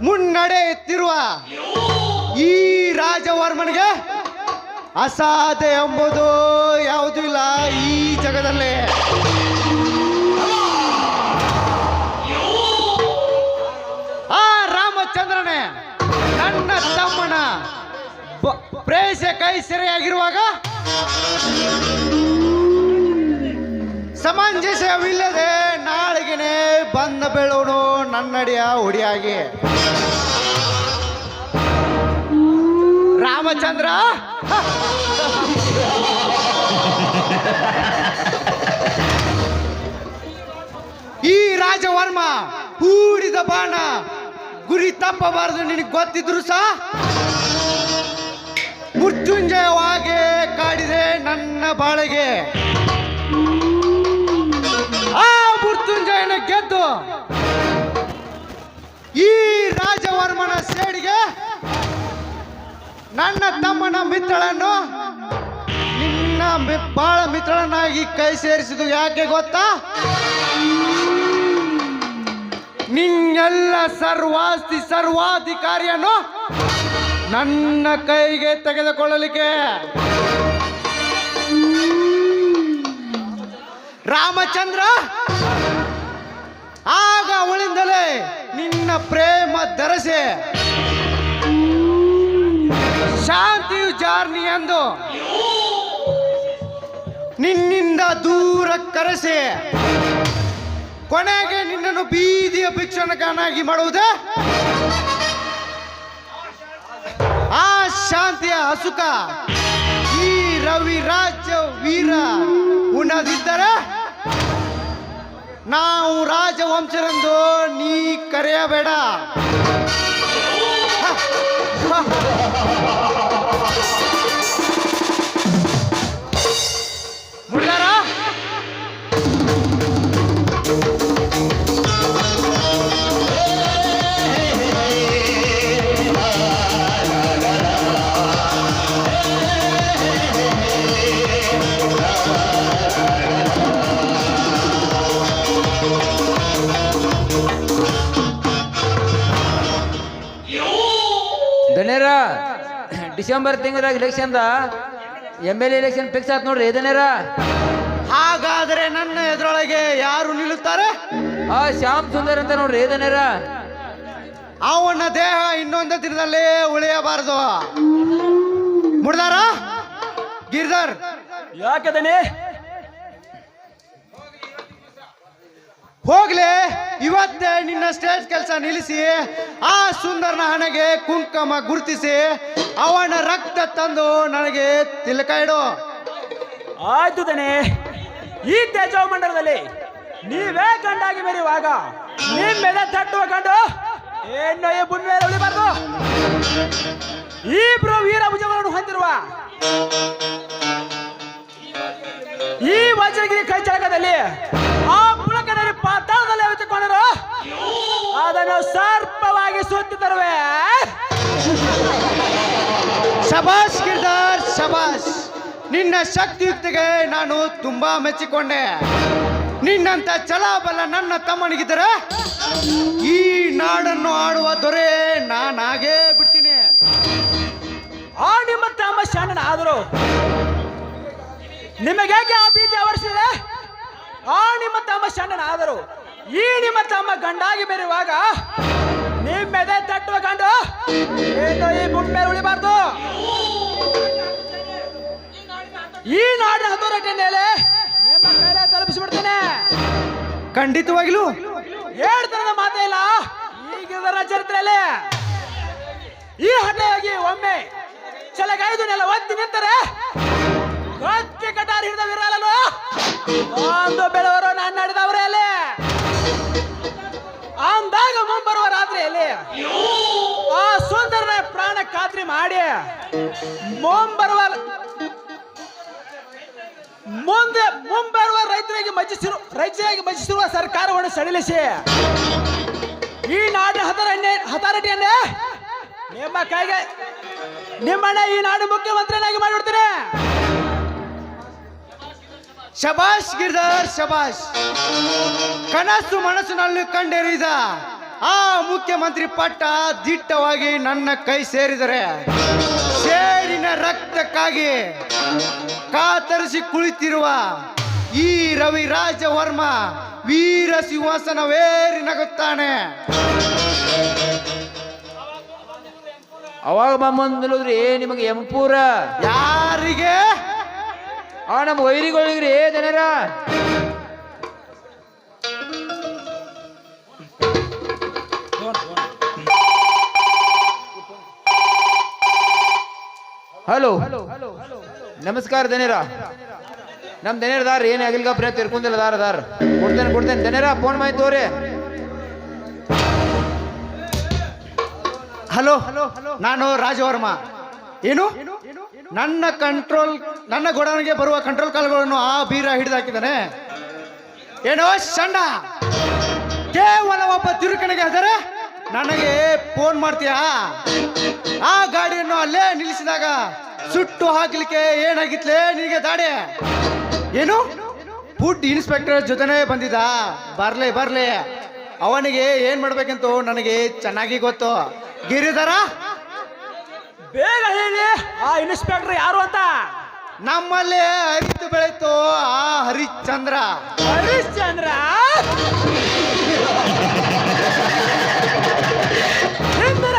ಮುನ್ನಡೆಯುತ್ತಿರುವ ಈ ರಾಜವರ್ಮನಿಗೆ ಅಸಾಧ್ಯ ಎಂಬುದು ಯಾವುದೂ ಇಲ್ಲ ಈ ಜಗದಲ್ಲಿ. ಆ ರಾಮಚಂದ್ರನೇ ನನ್ನ ತಮ್ಮನ ಪ್ರೇಷ ಕೈ ಸೆರೆಯಾಗಿರುವಾಗ ಸಮಂಜಸವಿಲ್ಲದೆ ನಾಳಿಗೆನೆ ಬಂದ ಬೀಳೋನು ನನ್ನಡಿಯ ಹುಡಿಯಾಗಿ. ರಾಮಚಂದ್ರ ಈ ರಾಜವರ್ಮ ಹೂಡಿದ ಬಾಣ ಗುರಿ ತಪ್ಪಬಾರದು ನಿನಗೆ ಗೊತ್ತಿದ್ರು ಸಹ ಮೃತ್ಯುಂಜಯವಾಗಿ ಕಾಡಿದೆ ನನ್ನ ಬಾಳಿಗೆ. ಆ ಮೃತ್ಯುಂಜಯನ ಗೆದ್ದು ಈ ರಾಜವರ್ಮನ ಸೇಡಿಗೆ ನನ್ನ ತಮ್ಮನ ಮಿತ್ರಳನ್ನು ನಿನ್ನ ಬಾಳ ಮಿತ್ರಳನ್ನಾಗಿ ಕೈ ಸೇರಿಸಿದು ಯಾಕೆ ಗೊತ್ತಾ? ನಿನ್ನೆಲ್ಲ ಸರ್ವಾಸ್ತಿ ಸರ್ವಾಧಿಕಾರಿಯನ್ನು ನನ್ನ ಕೈಗೆ ತೆಗೆದುಕೊಳ್ಳಲಿಕ್ಕೆ. ರಾಮಚಂದ್ರ ಆಗ ಅವಳಿಂದಲೇ ನಿನ್ನ ಪ್ರೇಮ ಧರಸೆ ಶಾಂತಿಯು ಜಾರ್ನಿ ಎಂದು ನಿನ್ನಿಂದ ದೂರ ಕರೆಸಿ ಕೊನೆಗೆ ನಿನ್ನನ್ನು ಬೀದಿಯ ಭಿಕ್ಷುಕನಾಗಿ ಮಾಡುವುದೇ ಆ ಶಾಂತಿಯ ಹಸುಕ ಈ ರವಿ ರಾಜ್ಯ ವೀರ ಉಣ್ಣದಿದ್ದರೆ ನಾವು ರಾಜವಂಶರೆಂದು ನೀ ಕರೆಯಬೇಡ. ಮುಳ್ಳರ ಧನ್ಯರ ಡಿಸೆಂಬರ್ ತಿಂಗಳಾಗ ಎಲೆಕ್ಷನ್ದ MLA ಎಲೆಕ್ಷನ್ ಫಿಕ್ಸ್ ಆಯ್ತು ನೋಡ್ರಿ ಧನ್ಯರ. ಹಾಗಾದರೆ ನನ್ನ ಎದುರೊಳಗೆ ಯಾರು ನಿಲ್ಲುತ್ತಾರೆ? ಆ ಶ್ಯಾಮ್ ಸುಂದರ್ ಅಂತ ನೋಡ್ರಿ ಧನ್ಯರ. ಅವನ ದೇಹ ಇನ್ನೊಂದು ದಿನದಲ್ಲಿ ಉಳಿಯಬಾರದು. ಮುಡ್ದಾರ ಗಿರ್ಧರ್ ಯಾಕೆ ದನಿ ಹೋಗ್ಲಿ, ಇವತ್ತೇ ನಿನ್ನ ಸ್ಟೇಜ್ ಕೆಲಸ ನಿಲ್ಲಿಸಿ ಆ ಸುಂದರನ ಹಣೆಗೆ ಕುಂಕುಮ ಗುರುತಿಸಿ ಅವನ ರಕ್ತ ತಂದು ನನಗೆ ತಿಲಕ ಇಡು. ಆಯ್ತು ದನಿ. ಈ ತೇಜೋ ಮಂಡಲದಲ್ಲಿ ನೀವೇ ಗಂಡಾಗಿ ಮೆರೆಯುವಾಗ ನಿಮ್ಮ ಮೇಲೆ ತಟ್ಟುವ ಗಂಡು ಏನು ಈ ಭೂಮಿ ಮೇಲೆ ಉಳಿಬಾರ್ದು. ಇಬ್ರು ವೀರ ಭುಜಗಳನ್ನು ಹೊಂದಿರುವ ಈ ವಜ್ರಗಿರಿ ಕೈ ಚಳಕದಲ್ಲಿ ಆ ಪುಳಕನಲ್ಲಿ ಪಾತಾಳದಲ್ಲಿ ಅವಿತುಕೊಂಡರು ಅದನ್ನು ಸರ್ಪವಾಗಿ ಸುತ್ತಿ ತರುವೆ. ಶಬಾಷ್ ಗಿರ್ಧರ್ ಶಬಾಷ್. ನಿನ್ನ ಶಕ್ತಿಯುಕ್ತಿಗೆ ನಾನು ತುಂಬಾ ಮೆಚ್ಚಿಕೊಂಡೆ. ನಿನ್ನಂತ ಛಲಬಲ ನನ್ನ ತಮ್ಮನಿಗಿದ್ದರೆ ಈ ನಾಡನ್ನು ಆಡುವ ದೊರೆ ನಾನಾಗೇ ಬಿಡ್ತೀನಿ. ಆ ನಿಮ್ಮ ತಮ್ಮ ಶಾಣನ ಆದರು ನಿಮಗೇಕೆ ಆ ಭೀತಿ ಆವರಿಸಿದೆ? ಆ ನಿಮ್ಮ ತಮ್ಮ ಶಾಣನ ಆದರು ಈ ನಿಮ್ಮ ತಮ್ಮ ಗಂಡಾಗಿ ಬೆರೆಯುವಾಗ ನಿಮ್ಮೆದೆ ತಟ್ಟುವ ಗಂಡು ಏನು ಈ ಭೂಮಿ ಮೇಲೆ ಉಳಿಬಾರ್ದು. ಈ ನಾಡಿನ ಹತೋರಟಿ ಮೇಲೆ ನಿಮ್ಮ ಕೈಲೇ ತಲುಪಿಸಿಬಿಡ್ತೇನೆ. ಖಂಡಿತವಾಗಿಲು ಹೇಳ್ತನದ ಮಾತೇ ಇಲ್ಲ ಈಗಿನ ಚರಿತ್ರೆಯಲ್ಲಿ. ಈ ಹಠೆಯಾಗಿ ಒಮ್ಮೆ ಚಲಗೈದು ನೆಲ ಒತ್ತಿ ನಿಂತರೆ ಕತ್ತಿ ಕಟಾರಿ ಹಿಡಿದ ವಿರಲನು ಒಂದು ಬೆಳವರು ನಾನು ನಡೆದವರೇ ಅಲ್ಲಿ ಅಂದಾಗ ಮುಂಬರುವ ರಾತ್ರಿಯಲ್ಲಿ ಆ ಸುಂದರನ ಪ್ರಾಣ ಖಾತ್ರಿ ಮಾಡಿ ಮುಂಬರುವ ರೈತರಿಗೆ ಮಜ್ಜಿಸಿರುವ ಸರ್ಕಾರವನ್ನು ಸಡಿಲಿಸಿ ಈ ನಾಡಿನ ಹತಾರಟಿಯನ್ನೇ ನಿಮ್ಮ ಕೈಗೆ ನಿಮ್ಮಣ್ಣ ಈ ನಾಡು ಮುಖ್ಯಮಂತ್ರಿಯನ್ನಾಗಿ ಮಾಡಿಬಿಡ್ತೇನೆ. ಶಬಾಷ್ ಗಿರ್ಧರ್ ಶಬಾಷ್. ಕನಸು ಮನಸ್ಸಿನಲ್ಲಿ ಕಂಡಿರಿದ ಆ ಮುಖ್ಯಮಂತ್ರಿ ಪಟ್ಟ ದಿಟ್ಟವಾಗಿ ನನ್ನ ಕೈ ಸೇರಿದರೆ ಸೇಡಿನ ರಕ್ತಕ್ಕಾಗಿ ಕಾತರಿಸಿ ಕುಳಿತಿರುವ ಈ ರವಿರಾಜ ವರ್ಮ ವೀರ ಸಿಂಹಾಸನವೇರಿ ನಗುತ್ತಾನೆ. ಅವಾಗ ಬಂದ್ರಿ ನಿಮಗೆ ಎಂಪೂರ ಯಾರಿಗೆ? ನಮ್ಮ ವೈರಿಗಳಿಗ್ರಿ ದನೇರ. ಹಲೋ ನಮಸ್ಕಾರ ದನೇರ. ನಮ್ ದನೇರದಾರ ಏನ್ ಅಗಿಲ್ಗ ಪ್ರಯತ್ನ ತಿರ್ಕೊಂಡಿಲ್ಲ ದಾರ ಕೊಡ್ತೇನೆ ದನೇರ ಫೋನ್ ಮಾಡಿ ತೋರಿ. ಹಲೋ, ನಾನು ರಾಜವರ್ಮ. ಏನು ನನ್ನ ಗೋಡಾನಿಗೆ ಬರುವ ಕಂಟ್ರೋಲ್ ಕಾಲ್ಗಳನ್ನು ಆ ಬೀರ ಹಿಡಿದಾಕಿದ್ದಾನೆ. ಏನೋ ಸಣ್ಣ, ಕೇವಲ ಒಬ್ಬ ತಿರುಕಣಿಗೆ ಆದರೆ ನನಗೆ ಫೋನ್ ಮಾಡ್ತೀಯಾ? ಆ ಗಾಡಿಯನ್ನು ಅಲ್ಲೇ ನಿಲ್ಲಿಸಿದಾಗ ಸುಟ್ಟು ಹಾಕ್ಲಿಕ್ಕೆ ಏನಾಗಿತ್ಲೇ ನಿನಗೆ ದಾಡೆ? ಏನು ಫುಡ್ ಇನ್ಸ್ಪೆಕ್ಟರ್ ಜೊತೆನೇ ಬಂದಿದ್ದ? ಬರ್ಲಿ ಅವನಿಗೆ ಏನ್ ಮಾಡ್ಬೇಕಂತೂ ನನಗೆ ಚೆನ್ನಾಗಿ ಗೊತ್ತು. ಗಿರಿಧರ, ಬೇಗ ಹೇಳಿ ಆ ಇನ್ಸ್ಪೆಕ್ಟರ್ ಯಾರು ಅಂತ. ನಮ್ಮಲ್ಲಿ ಹರಿತು ಬೆಳೀತು ಆ ಹರಿಶ್ಚಂದ್ರ. ಹರಿಶ್ಚಂದ್ರ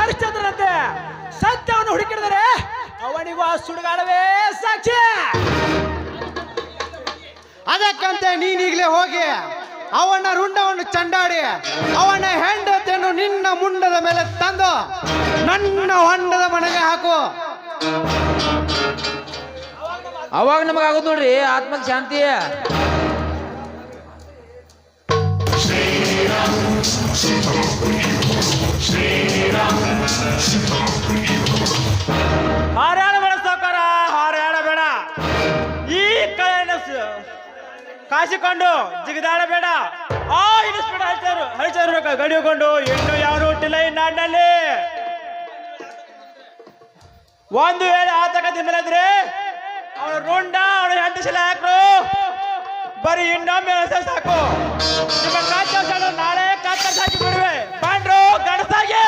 ಹರಿಶ್ಚಂದ್ರನಂತೆ ಸತ್ಯವನ್ನು ಹುಡುಕಿಡಿದರೆ ಅವನಿಗೂ ಆ ಸುಡುಗಾಡವೇ ಸಾಕ್ಷಿ. ಅದಕ್ಕಂತೆ ನೀನೀಗಲೇ ಹೋಗಿ ಅವನ ರುಂಡವನ್ನು ಚಂಡಾಡಿ ಅವನ ಹೆಂಡತಿಯನ್ನು ನಿನ್ನ ಮುಂಡದ ಮೇಲೆ ತಂದು ನನ್ನ ಹೊಂಡದ ಮನೆಗೆ ಹಾಕು. ಅವಾಗ ನಮಗಾಗೋದು ನೋಡ್ರಿ ಆತ್ಮಕ್ ಶಾಂತಿ. ಹಾರಾಡ ಬೇಡ ಸಾವುಕಾರ, ಹಾರಾಡ ಬೇಡ. ಈ ಕಳೆಯನ್ನು ಕಾಸಿಕೊಂಡು ಜಿಗಿದಾಡಬೇಡ. ಆ ಇನ್ಸ್ಪೆಕ್ಟರ್ ಹರಿಚರು ಗಡಿಕೊಂಡು ಇನ್ನು ಯಾರು ಹುಟ್ಟಿಲ್ಲ ಈ ನಾಡಿನಲ್ಲಿ. ಒಂದು ವೇಳೆ ಆತಕ ತಿನ್ನಲಿದ್ರೆ ಅವನ ರುಂಡ ಅವನ ಹೆಂಡತಿಸಿಲ್ಲ ಹಾಕ್ರು. ಬರೀ ಇನ್ನೊಮ್ಮೆ ಸಾಕು. ನಿಮ್ಮ ಕಾಚ ನಾಳೆ ಕಾಚ ಹಾಕಿ ಬಿಡುವೆ. ಬಾಂಡ್ರು ಗಡಸಾಗಿ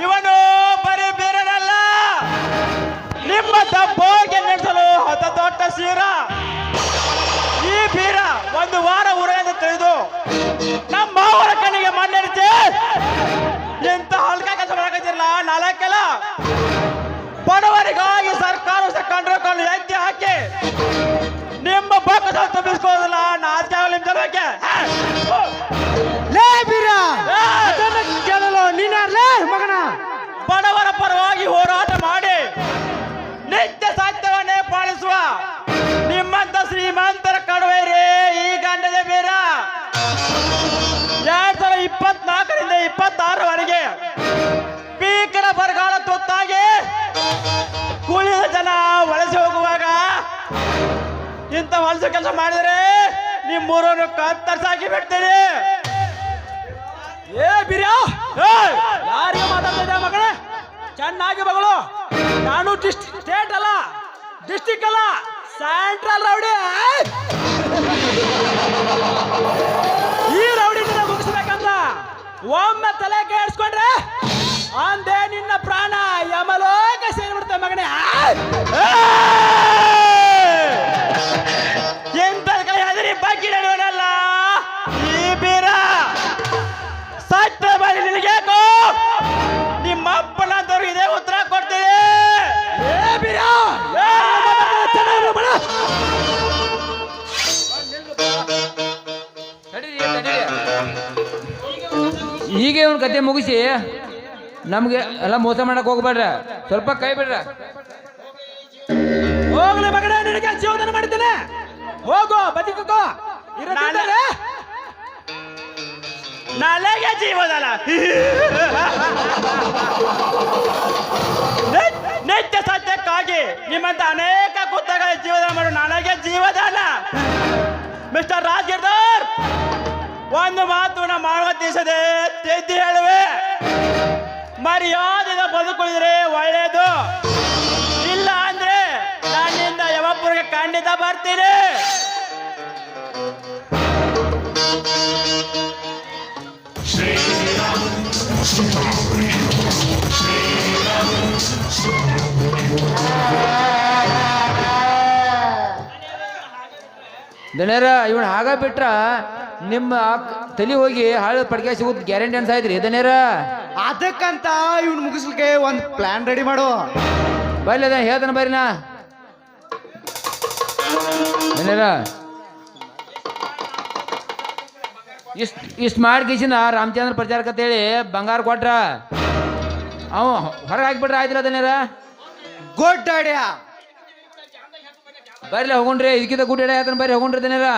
ಇವನು ಬರೀ ಬೀರನಲ್ಲ, ನಿಮ್ಮ ತಪ್ಪೋಗೆ ನಡೆಸಲು ಹೊತ್ತ ದೊಡ್ಡ ಸೀರ. ಈ ಬೀರ ಒಂದು ವಾರ ಊರಿಂದ ತಿಳಿದು ನಮ್ಮ ಅವರ ಕಣ್ಣಿಗೆ ಮಣ್ಣೆರಿಸಿ ಎಂತ ಹಲ್ಕ ಕೆಲಸ ಮಾಡಕತ್ತಿರಲ್ಲ. ನಾಲ್ಕೆಲ್ಲ ಬಡವರಿಗಾಗಿ ಸರ್ಕಾರ ಕಂಡ್ರಕೊಂಡು ಎತ್ತಿ ಹಾಕಿ ನಿಮ್ಮ ಬೊಕ್ಕ ತುಂಬಿಸ್ಕೋದಿಲ್ಲ. ನಾಚಿಕೆ ಆಗಲಿ ನಿಮ್ಮ ಜನಕ್ಕೆ. ಕೇಳಲು ನೀನಾರ್ಲೇ ಮಗನ? ಬಡವರ ಪರವಾಗಿ ಹೋರಾಟ ಮಾಡಿ ನಿತ್ಯ ಸತ್ಯವನ್ನೇ ಪಾಲಿಸುವ ನಿಮ್ಮಂತ ಶ್ರೀಮಂತರ ಕಡುವೈರಿ ಈ ಗಂಡದ ಬೀರ. 2024ರಿಂದ 26ರವರೆಗೆ ಭೀಕರ ಬರಗಾಲ ತುತ್ತಾಗಿ ಕೂಲಿದ ಜನ ವಲಸೆ ಹೋಗುವಾಗ ಇಂಥ ವಲಸೆ ಕೆಲಸ ಮಾಡಿದರೆ ನಿಮ್ಮೂರನ್ನು ಕತ್ತರಿಸಾಕಿ ಬಿಡ್ತೀನಿ. ಏ ಬಿರ್ಯಾ, ಯಾರಿಗೆ ಮಾತಾಡ್ತಿದ್ದೆ ಮಗನೇ? ಚೆನ್ನಾಗಿ ಮಗಳು. ನಾನು ಸ್ಟೇಟ್ ಅಲ್ಲ, ಡಿಸ್ಟಿಕ್ ಅಲ್ಲ, ಸೆಂಟ್ರಲ್ ರೌಡಿ. ಈ ರೌಡಿ ಮುಗಿಸ್ಬೇಕಂತ ಒಮ್ಮೆ ತಲೆ ಕೇಳಿಸ್ಕೊಂಡ್ರೆ ಅಂದೇ ನಿನ್ನ ಪ್ರಾಣ ಯಮಲೋಕ ಸೇರಿಬಿಡ್ತೇವೆ ಮಗನೇ. ಎಂತ ಕೈ ಅದರಿ ಬಾಕಿ ನಡೆಯೋಣಲ್ಲ ಈ ಬೀರ. ಸತ್ಯ ಬರೀ ನಿನಗೇಕೋ ನಿಮ್ಮ ಅಪ್ಪನಂತವ್ರು ಇದೇ ಉತ್ತರ ಕೊಡ್ತೀನಿ. ಏ ಬಿರ್ಯಾ, ಚೆನ್ನಾಗಿ ಮಳ. ಹೀಗೆ ಒಂದು ಕತೆ ಮುಗಿಸಿ ನಮ್ಗೆ ಎಲ್ಲ ಮೋಸ ಮಾಡಕ್ ಹೋಗ್ಬೇಡ್ರ, ಸ್ವಲ್ಪ ಕೈ ಬಿಡ್ರ. ಹೋಗ್ಲಿ ಮಗನೇ, ನಿನಗೆ ಜೀವನ ಮಾಡಿದ್ದೇನೆ. ಹೋಗೋ, ಬದುಕೋ. ನಾಳೆಗೆ ಜೀವದಲ್ಲ. ನಿತ್ಯ ಸತ್ಯಕ್ಕಾಗಿ ನಿಮ್ಮಂತ ಅನೇಕ ಕುತ್ತಗಳ ಜೀವನ ಮಾಡು ನಾಳೆಗೆ ಜೀವದಾನ. ಮಿಸ್ಟರ್ ರಾಜ್ಗಿರ್ದಾರ್, ಒಂದು ಮಾತು ನಾ ಮಾಡುವ ದೇಶದೇ ತೆದ್ದು ಹೇಳುವೆ. ಮರ್ಯಾದೆಯಿಂದ ಬದುಕುಳಿದ್ರೆ ಒಳ್ಳೆಯದು. ಇಲ್ಲ ಅಂದ್ರೆ ನನ್ನಿಂದ ಯಾವಪ್ಪರಿಗೆ ಖಂಡಿತ ಬರ್ತೀನಿ. ದನೇರ ಇವನ್ ಆಗ ಬಿಟ್ರ ನಿಮ್ಮ ತಲೆ ಹೋಗಿ ಹಾಳು ಪಡ್ಕೆ ಸಿಗುತ್ತ ಗ್ಯಾರಂಟಿ ಅನ್ಸಾಯ್ತ್ರಿ ದನೇರ. ಅದಕ್ಕಂತ ಇವ್ನು ಮುಗಿಸ್ಲಿಕ್ಕೆ ಒಂದು ಪ್ಲಾನ್ ರೆಡಿ ಮಾಡು. ಬರ್ಲಿ ಅದ ಹೇಳ್ತಾನ ಬರ್ರಿನ ದನೇರ. ಇಷ್ಟು ಮಾಡ್ಕಿಸಿನ ರಾಮಚಂದ್ರ ಪ್ರಚಾರಕ್ಕಂತೇಳಿ ಬಂಗಾರ ಕೊಟ್ರ ಅವ ಹೊರಗೆ ಹಾಕ್ಬಿಟ್ರ ಆಯ್ತಿಲ್ಲ ದನೇರ. Good idea. ಬರ್ಲಿ ಹೋಗೊಂಡ್ರಿ, ಇದಕ್ಕಿಂತ ಗುಡ್ ಐಡಿಯಾ ಹೇಳ್ತಾನೆ ಬರ್ರಿ ಹೋಗೊಂಡ್ರಿ ದನೇರ.